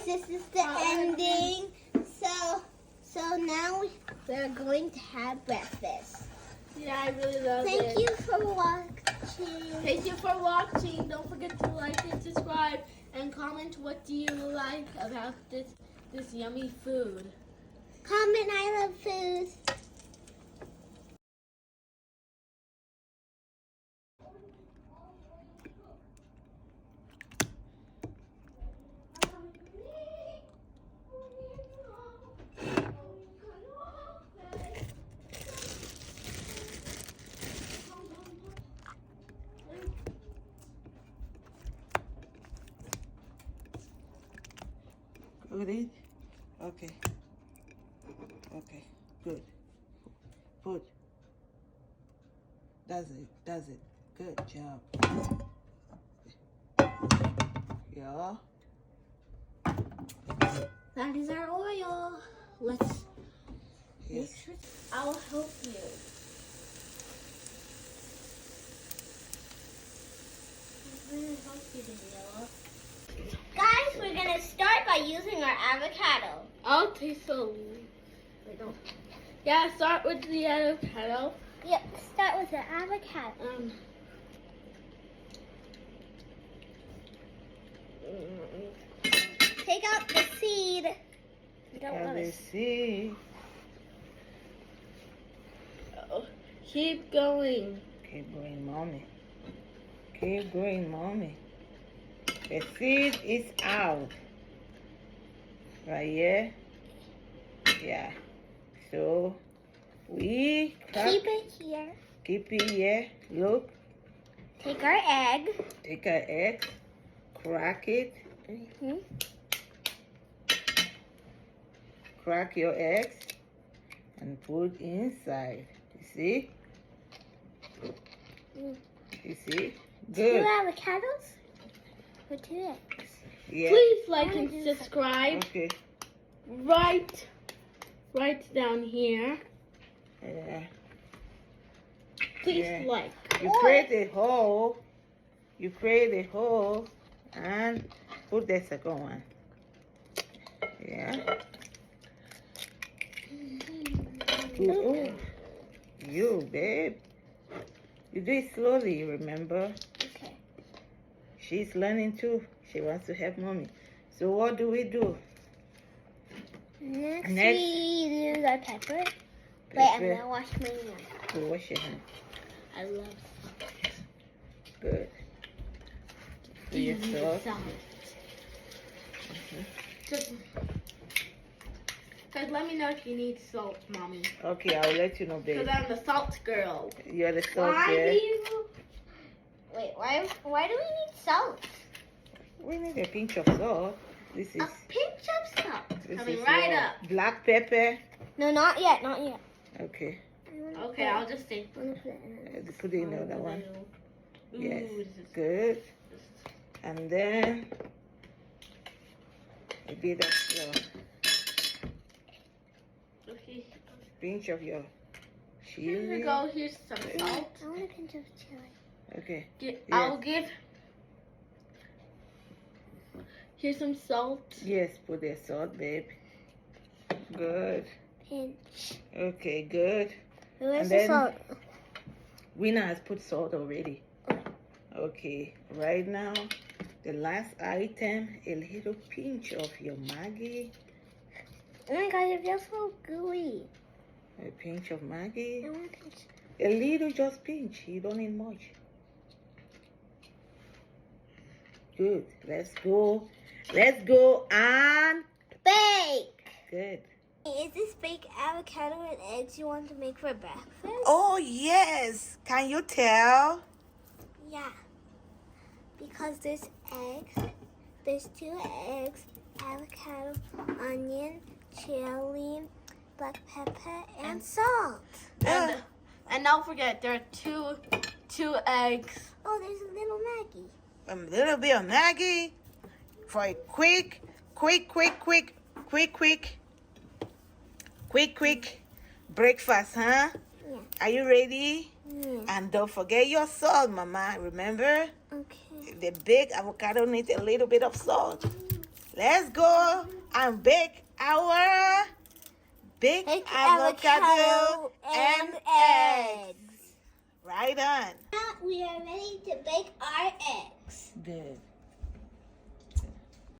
this is the ending. So now we're going to have breakfast. Yeah, I really love it. Thank you for watching. Thank you for watching. Don't forget to like and subscribe and comment what do you like about this yummy food. Comment I love food. Ready? Okay. Okay. Good. Put. That's it. Good job. Yeah. That is our oil. Let's Yes. make sure. I'll help you. I'm gonna help you, Daniela. Guys, we're gonna start by using our avocado. I'll taste a little. Wait, don't. Yeah, start with the avocado. Yep, start with the avocado. Take out the seed. You don't want Let me to. see. Oh, keep going. Keep going, mommy. Keep going, mommy. The seed is out. Right here. Yeah. So we crack. Keep it here. Keep it here. Look. Take our egg. Take an egg. Crack it. Mm-hmm. Crack your eggs and put inside. You see? Mm. You see? Two Good. avocados or 2 eggs? Yeah. Please like and subscribe. Okay. Right down here. Yeah. Please Yeah. like. You create a hole. You create a hole and put the second one. Yeah. Good. Oh, you, babe. You do it slowly, remember? Okay. She's learning too. She wants to help mommy. So what do we do? Next, Next. we use our pepper. Wait, I'm Pepper. gonna wash my hands. To wash your hands. I love Good. Do your salt. salt. Just, guys, let me know if you need salt, mommy. Okay, I'll let you know, babe. Because I'm the salt girl. You're the salt Why do girl. you? Wait, why do we need salt? We need a pinch of salt. This is A pinch of salt. this Coming is right your up. black pepper. No, not yet, not yet. Okay. Okay, I'll just say. I'm gonna put it in. Put it in the other one. Ooh, Yes. this is Good. And then a bit of your okay. pinch of your Here chili. you go. Here's some salt. I want a pinch of chili. Okay. I'll give. Here's some salt. Yes, put the salt, babe. Good. Pinch. Okay, good. Where's And the then- salt? Rena has put salt already. Okay, right now, the last item, a little pinch of your Maggi. Oh my god, it feels so gooey. A pinch of Maggi. I want a pinch. A little, just pinch. You don't need much. Good. Let's go. Let's go and Bake! good. Is this baked avocado and eggs you want to make for breakfast? Oh yes. Can you tell? Yeah. Because there's eggs. There's 2 eggs, avocado, onion, chili, black pepper, and salt. And don't forget, there are two eggs. Oh, there's a little Maggie. A little bit of Maggi for a quick breakfast, huh? Yeah. Are you ready? Yeah. And don't forget your salt, Mama. Remember? Okay. The big avocado needs a little bit of salt. Let's go and bake our baked avocado and eggs. Right on. Now we are ready to bake our eggs. Good.